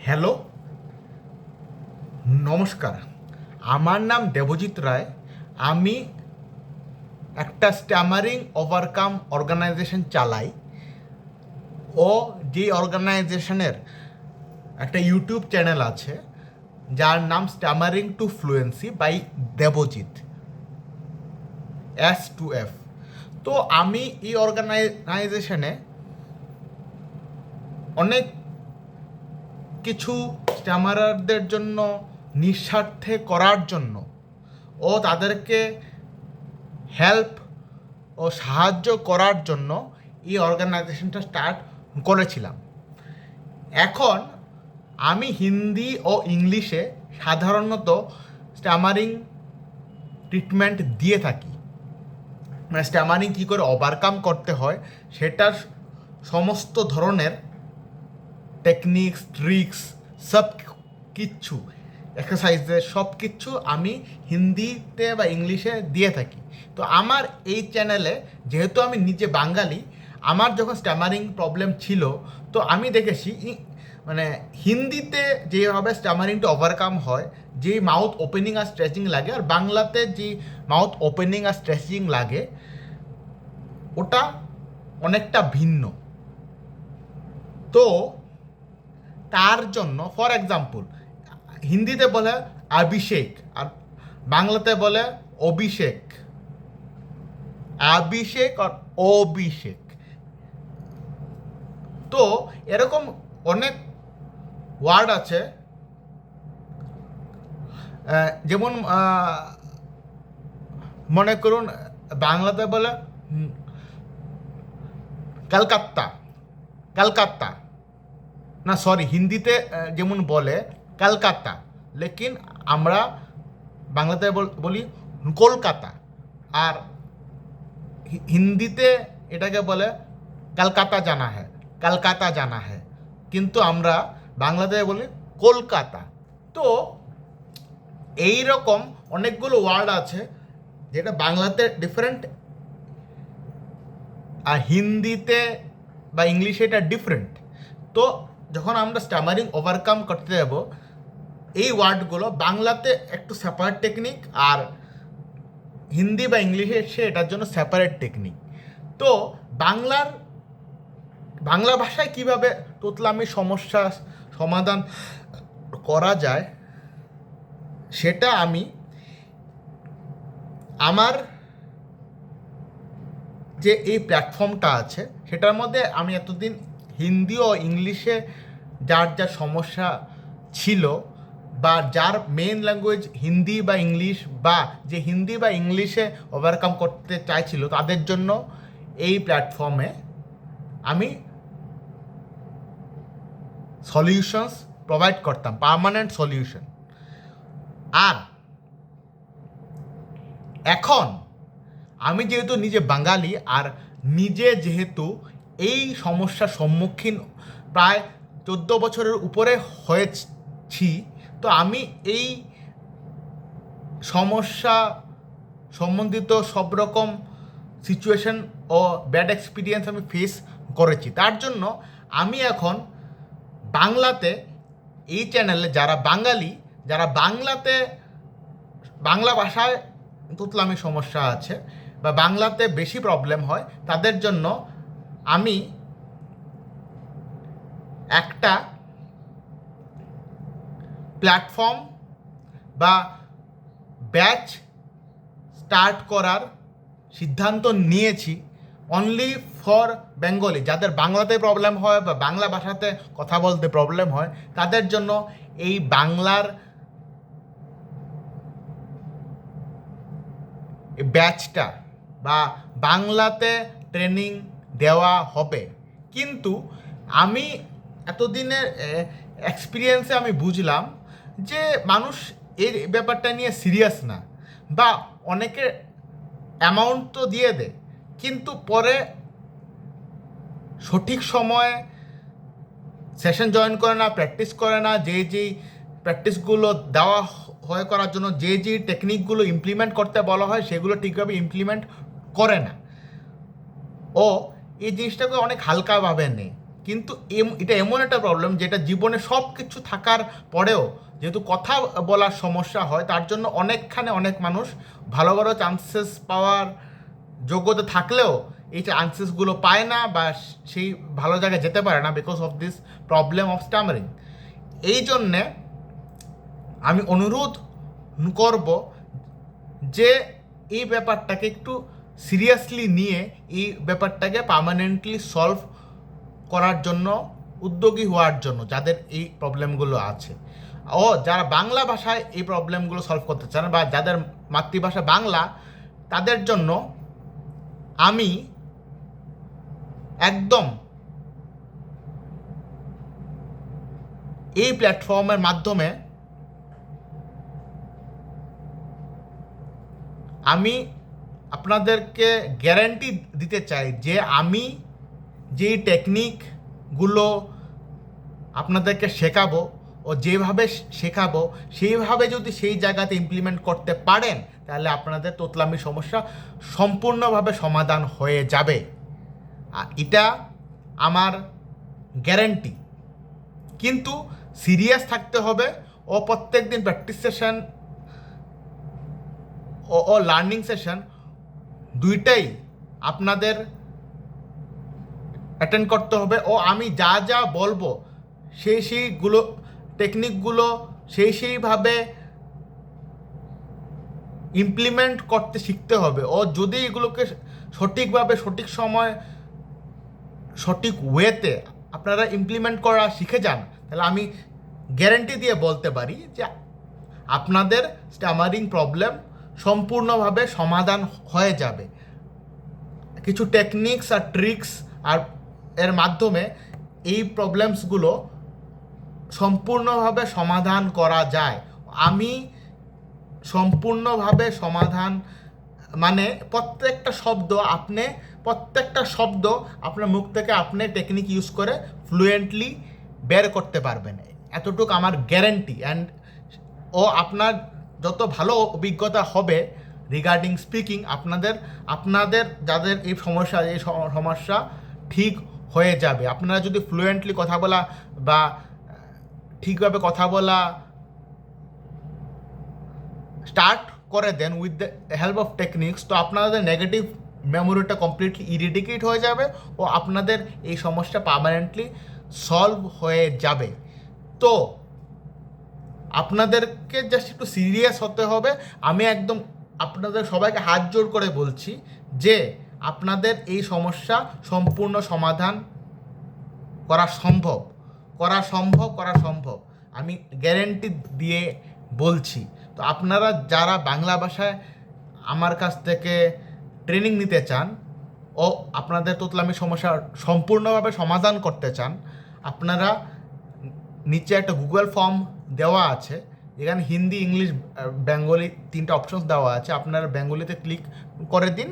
Hello, নমস্কার। আমার নাম দেবজিৎ রায়। আমি একটা স্ট্যামারিং ওভারকাম অর্গানাইজেশন চালাই। ও যে অর্গানাইজেশনের একটা ইউটিউব চ্যানেল আছে যার নাম stammering to fluency by Debjit S2F। তো আমি এই অর্গানাইজেশনে অনেক কিছু স্ট্যামারারদের জন্য নিঃস্বার্থে করার জন্য ও তাদেরকে হেল্প ও সাহায্য করার জন্য এই অর্গানাইজেশনটা স্টার্ট করেছিলাম। এখন আমি হিন্দি ও ইংলিশে সাধারণত স্ট্যামারিং ট্রিটমেন্ট দিয়ে থাকি। মানে স্ট্যামারিং কী করে ওভারকাম করতে হয় সেটার সমস্ত ধরনের টেকনিক্স, ট্রিক্স, সব কিচ্ছু, এক্সারসাইজের সব কিছু আমি হিন্দিতে বা ইংলিশে দিয়ে থাকি। তো আমার এই চ্যানেলে, যেহেতু আমি নিজে বাঙালি, আমার যখন স্ট্যামারিং প্রবলেম ছিল তো আমি দেখেছি মানে হিন্দিতে যেভাবে স্ট্যামারিংটা ওভারকাম হয়, যে মাউথ ওপেনিং আর স্ট্রেচিং লাগে, আর বাংলাতে যে মাউথ ওপেনিং আর স্ট্রেচিং লাগে ওটা অনেকটা ভিন্ন। তো তার জন্য ফর এক্সাম্পল হিন্দিতে বলে অভিষেক আর বাংলাতে বলে অভিষেক, অভিষেক আর অভিষেক। তো এরকম অনেক ওয়ার্ড আছে, যেমন মনে করুন বাংলাতে বলে কলকাতা, কলকাতা না, সরি, হিন্দিতে যেমন বলে কলকাতা, লেকিন আমরা বাংলাতে বলি কলকাতা, আর হিন্দিতে এটাকে বলে কলকাতা জানা হ্যায়, কলকাতা জানা হ্যায়, কিন্তু আমরা বাংলাতে বলি কলকাতা। তো এই রকম অনেকগুলো ওয়ার্ড আছে যেটা বাংলাতে ডিফারেন্ট আর হিন্দিতে বা ইংলিশে এটা ডিফারেন্ট। তো যখন আমরা স্ট্যামারিং ওভারকাম করতে যাব, এই ওয়ার্ডগুলো বাংলাতে একটু সেপারেট টেকনিক আর হিন্দি বা ইংলিশে সে এটার জন্য সেপারেট টেকনিক। তো বাংলা ভাষায় কীভাবে তোতলামি সমস্যা সমাধান করা যায় সেটা আমি আমার যে এই প্ল্যাটফর্মটা আছে সেটার মধ্যে আমি এতদিন হিন্দি ও ইংলিশে যার যা সমস্যা ছিল বা যার মেন ল্যাঙ্গুয়েজ হিন্দি বা ইংলিশ, বা যে হিন্দি বা ইংলিশে ওভারকাম করতে চাইছিল, তাদের জন্য এই প্ল্যাটফর্মে আমি সলিউশনস প্রোভাইড করতাম, পার্মানেন্ট সলিউশন। আর এখন আমি যেহেতু নিজে বাঙালি আর নিজে যেহেতু এই সমস্যার সম্মুখীন প্রায় 14 বছরের উপরে হয়েছি, তো আমি এই সমস্যা সম্বন্ধিত সব রকম সিচুয়েশন ও ব্যাড এক্সপিরিয়েন্স আমি ফেস করেছি। তার জন্য আমি এখন বাংলাতে এই চ্যানেলে যারা বাঙালি, যারা বাংলাতে বাংলা ভাষায় তোতলামি সমস্যা আছে বা বাংলাতে বেশি প্রবলেম হয়, তাদের জন্য আমি একটা প্ল্যাটফর্ম বা ব্যাচ স্টার্ট করার সিদ্ধান্ত নিয়েছি অনলি ফর বেঙ্গলি। যাদের বাংলাতে প্রবলেম হয় বা বাংলা ভাষাতে কথা বলতে প্রবলেম হয়, তাদের জন্য এই বাংলার ব্যাচটা বা বাংলাতে ট্রেনিং দেওয়া হবে। কিন্তু আমি এতদিনের এক্সপিরিয়েন্সে আমি বুঝলাম যে মানুষ এই ব্যাপারটা নিয়ে সিরিয়াস না, বা অনেকে অ্যামাউন্ট তো দিয়ে দেয় কিন্তু পরে সঠিক সময়ে সেশন জয়েন করে না, প্র্যাকটিস করে না, যেই প্র্যাকটিসগুলো দেওয়া হয় করার জন্য যে টেকনিকগুলো ইমপ্লিমেন্ট করতে বলা হয় সেগুলো ঠিকভাবে ইমপ্লিমেন্ট করে না, ও এই জিনিসটাকে অনেক হালকাভাবে নেয়। কিন্তু এটা এমন একটা প্রবলেম যেটা জীবনে সব কিছু থাকার পরেও যেহেতু কথা বলার সমস্যা হয়, তার জন্য অনেক মানুষ ভালো ভালো চান্সেস পাওয়ার যোগ্যতা থাকলেও এই চান্সেসগুলো পায় না বা সেই ভালো জায়গায় যেতে পারে না because of this problem of stammering. এই জন্যে আমি অনুরোধ করব যে এই ব্যাপারটাকে একটু সিরিয়াসলি নিয়ে এই ব্যাপারটাকে পার্মানেন্টলি সলভ করার জন্য উদ্যোগী হওয়ার জন্য যাদের এই প্রবলেমগুলো আছে, ও যারা বাংলা ভাষায় এই প্রবলেমগুলো সলভ করতে চান বা যাদের মাতৃভাষা বাংলা, তাদের জন্য আমি একদম এই প্ল্যাটফর্মের মাধ্যমে আমি আপনাদেরকে গ্যারান্টি দিতে চাই যে আমি যেই টেকনিকগুলো আপনাদেরকে শেখাবো ও যেভাবে শেখাবো সেইভাবে যদি সেই জায়গাতে ইমপ্লিমেন্ট করতে পারেন, তাহলে আপনাদের তোতলামি সমস্যা সম্পূর্ণভাবে সমাধান হয়ে যাবে। এটা আমার গ্যারান্টি। কিন্তু সিরিয়াস থাকতে হবে ও প্রত্যেক দিন প্র্যাকটিস সেশন ও লার্নিং সেশন দুইটাই আপনাদের অ্যাটেন্ড করতে হবে। ও আমি যা যা বলবো সেইগুলো টেকনিকগুলো সেইভাবে ইমপ্লিমেন্ট করতে শিখতে হবে। ও যদি এগুলোকে সঠিকভাবে সঠিক সময় সঠিক ওয়েতে আপনারা ইমপ্লিমেন্ট করা শিখে যান, তাহলে আমি গ্যারান্টি দিয়ে বলতে পারি যে আপনাদের স্টামারিং প্রবলেম সম্পূর্ণভাবে সমাধান হয়ে যাবে। কিছু টেকনিক্স আর ট্রিক্স আর এর মাধ্যমে এই প্রবলেমসগুলো সম্পূর্ণভাবে সমাধান করা যায়। আমি সম্পূর্ণভাবে সমাধান মানে প্রত্যেকটা শব্দ আপনার মুখ থেকে আপনি টেকনিক ইউজ করে ফ্লুয়েন্টলি বের করতে পারবেন, এতটুকু আমার গ্যারান্টি। অ্যান্ড আপনার যত ভালো অভিজ্ঞতা হবে রিগার্ডিং স্পিকিং, আপনাদের যাদের এই সমস্যা ঠিক হয়ে যাবে। আপনারা যদি ফ্লুয়েন্টলি কথা বলা বা ঠিকভাবে কথা বলা স্টার্ট করে দেন with the help of techniques, তো আপনাদের নেগেটিভ মেমোরিটা কমপ্লিটলি ইরিডিকেট হয়ে যাবে ও আপনাদের এই সমস্যা পার্মানেন্টলি সলভ হয়ে যাবে। তো আপনাদেরকে জাস্ট একটু সিরিয়াস হতে হবে। আমি একদম আপনাদের সবাইকে হাত জোর করে বলছি যে আপনাদের এই সমস্যা সম্পূর্ণ সমাধান করা সম্ভব, আমি গ্যারেন্টি দিয়ে বলছি। তো আপনারা যারা বাংলা ভাষায় আমার কাছ থেকে ট্রেনিং নিতে চান ও আপনাদের তোতলামি সমস্যা সম্পূর্ণভাবে সমাধান করতে চান, আপনারা নিচে একটা গুগল ফর্ম দেওয়া আছে, এখানে হিন্দি, ইংলিশ, বেঙ্গলি 3টা অপশনস দেওয়া আছে। আপনারা বেঙ্গলিতে ক্লিক করে দিন।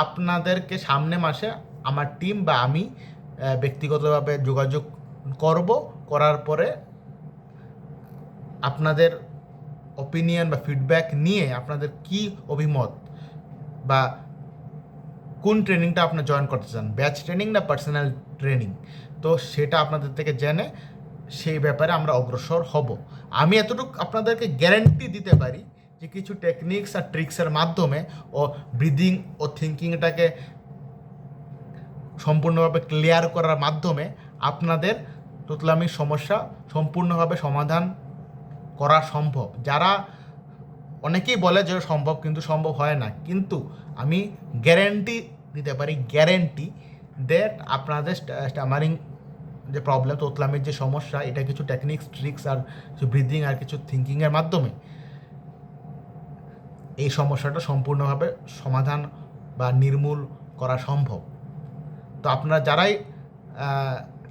আপনাদেরকে সামনে মাসে আমার টিম বা আমি ব্যক্তিগতভাবে যোগাযোগ করার পরে আপনাদের ওপিনিয়ন বা ফিডব্যাক নিয়ে আপনাদের কি অভিমত বা কোন ট্রেনিংটা আপনি জয়েন করতে চান, ব্যাচ ট্রেনিং না পার্সোনাল ট্রেনিং, তো সেটা আপনাদের থেকে জেনে সেই ব্যাপারে আমরা অগ্রসর হব। আমি এতটুকু আপনাদেরকে গ্যারান্টি দিতে পারি যে কিছু টেকনিক্স আর ট্রিক্সের মাধ্যমে ও ব্রিদিং ও থিঙ্কিংটাকে সম্পূর্ণভাবে ক্লিয়ার করার মাধ্যমে আপনাদের তোতলামির সমস্যা সম্পূর্ণভাবে সমাধান করা সম্ভব। যারা অনেকেই বলে যে সম্ভব, কিন্তু সম্ভব হয় না, কিন্তু আমি গ্যারেন্টি দিতে পারি দ্যাট আপনাদের স্টামারিং যে প্রবলেম, তোতলামির যে সমস্যা, এটা কিছু টেকনিক্স, ট্রিক্স আর কিছু ব্রিদিং আর কিছু থিঙ্কিংয়ের মাধ্যমে এই সমস্যাটা সম্পূর্ণভাবে সমাধান বা নির্মূল করা সম্ভব। তো আপনারা যারাই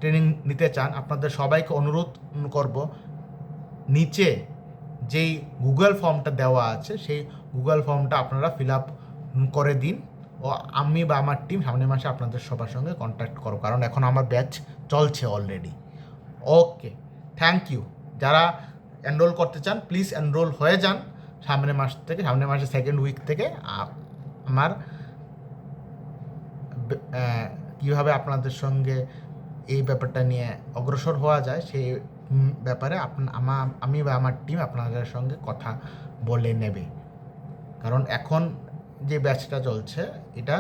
ট্রেনিং নিতে চান, আপনাদের সবাইকে অনুরোধ করব, নিচে যেই গুগল ফর্মটা দেওয়া আছে সেই গুগল ফর্মটা আপনারা ফিল আপ করে দিন ও আমি বা আমার টিম সামনের মাসে আপনাদের সবার সঙ্গে কন্ট্যাক্ট করব, কারণ এখন আমার ব্যাচ চলছে অলরেডি। Okay, thank you. যারা এনরোল করতে চান প্লিজ এনরোল হয়ে যান সামনের মাসের 2nd উইক থেকে। আমার কীভাবে আপনাদের সঙ্গে এই ব্যাপারটা নিয়ে অগ্রসর হওয়া যায় সেই ব্যাপারে আমি বা আমার টিম আপনাদের সঙ্গে কথা বলে নেবে। কারণ এখন যে ব্যাচটা চলছে এটা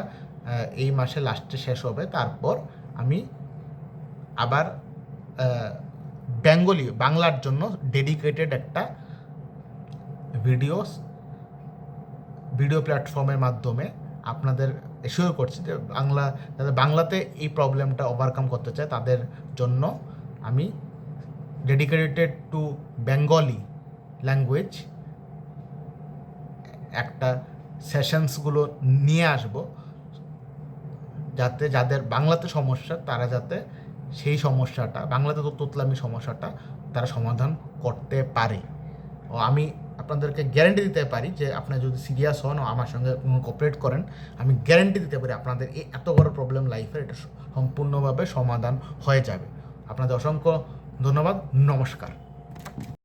এই মাসে লাস্টে শেষ হবে, তারপর আমি আবার বাংলার জন্য ডেডিকেটেড একটা ভিডিও প্ল্যাটফর্মের মাধ্যমে আপনাদের এশিওর করছি যে যাদের বাংলাতে এই প্রবলেমটা ওভারকাম করতে চায় তাদের জন্য আমি ডেডিকেটেড টু বেঙ্গলি ল্যাঙ্গুয়েজ একটা সেশনসগুলো নিয়ে আসব, যাতে যাদের বাংলাতে সমস্যা তারা যাতে সেই সমস্যাটা বাংলাতে তোতলামি সমস্যাটা তারা সমাধান করতে পারে। ও আমি আপনাদেরকে গ্যারেন্টি দিতে পারি যে আপনারা যদি সিরিয়াস হন ও আমার সঙ্গে কোঅপারেট করেন, আমি গ্যারেন্টি দিতে পারি আপনাদের এই এত বড় প্রবলেম লাইফের এটা সম্পূর্ণভাবে সমাধান হয়ে যাবে। আপনাদের অসংখ্য ধন্যবাদ, নমস্কার।